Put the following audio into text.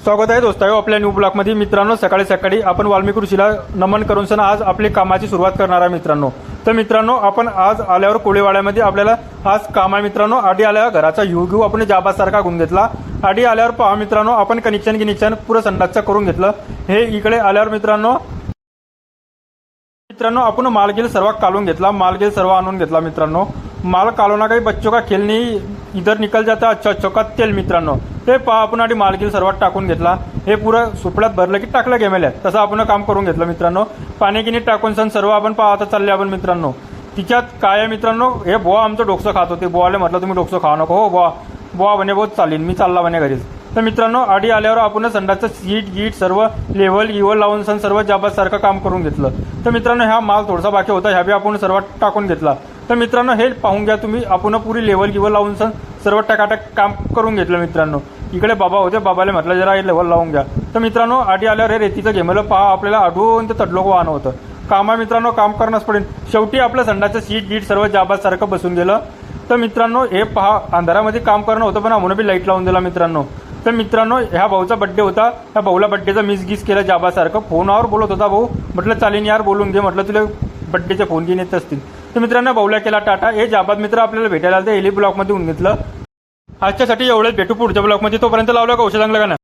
स्वागत आहे दोस्तायो आपल्या न्यू ब्लॉगमध्ये। मित्रांनो सकाळी सकाळी आपण वाल्मिकी ऋषीला नमन करून सण आज आपली कामाची सुरुवात करणार आहे मित्रांनो। तर मित्रांनो आपण आज आल्यावर कोळेवाड्यामध्ये आपल्याला आज काम आहे मित्रांनो। आधी आल्यावर घराचा घेऊ आपण जाबासारखा गुण घेतला। आधी आल्यावर पहा मित्रांनो आपण कनेक्शन पुरं संडासचं करून घेतलं। हे इकडे आल्यावर मित्रांनो आपण मालगेल सर्व कालून घेतला, मालगेल सर्व आणून घेतला मित्रांनो। माल कालोना काही बच्चों का खेल नहीं, इधर निकल जाता अच्छा चौका तेल मित्रांनो। ते पहा आपण आधी मालगेल सर्वात टाकून घेतला। हे पुरं सुपड्यात भरलं की टाकलं गेमेल्यात, तसं आपण काम करून घेतलं मित्रांनो। पाणी गिनी टाकून सण सर्व आपण पाहता चालले आपण मित्रांनो। तिच्यात काय आहे मित्रांनो, हे बुवा आमचं डोकसं खात होते। बुवाले म्हटलं तुम्ही डोकसं खाऊ नको हो बुवा, बुवा म्हणे बहुत चालीन, मी चालला म्हणे घरीच। तर मित्रांनो आधी आल्यावर आपण संडासचं सीट गीट सर्व लेवल लावून सण सर्व जाबासारखं काम करून घेतलं। तर मित्रांनो ह्या माल थोडासा बाकी होता, ह्या बी आपण सर्व टाकून घेतला। तर मित्रांनो हे पाहून घ्या तुम्ही, आपण पुरी लेवल लावून सण सर्व टकाटक काम करून घेतलं मित्रांनो। इकडे बाबा होते, बाबाले म्हटलं जरा हे लेवल लावून घ्या। तर मित्रांनो आधी आल्यावर हे रेतीचं घेमेलं पहा आपल्याला आढळून ते तडलोक वाहन होतं। कामा मित्रांनो काम करणंच पडेल। शेवटी आपलं संडासचं सीट गीट सर्व जाबासारखं बसून गेलं। तर मित्रांनो हे पहा अंधारामध्ये काम करणं होतं, पण आम्हाला बी लाईट लावून दिला मित्रांनो। तर मित्रांनो ह्या भाऊचा बड्डे होता, ह्या भाऊला बड्डेचा मिस केला जाबासारखं। फोनवर बोलत होता भाऊ, म्हटलं चालीन यार बोलून घे, म्हटलं तुला बड्डेचे फोन घेऊन येत असतील। तर मित्रांनो भाऊला केला टाटा। हे जाबाद मित्र आपल्याला भेटायला आले, एली ब्लॉकमध्ये होऊन घेतलं। आजच्यासाठी एवढंच, भेटू पुढच्या ब्लॉकमध्ये। तोपर्यंत लावलं का औषध चांगलं का ना।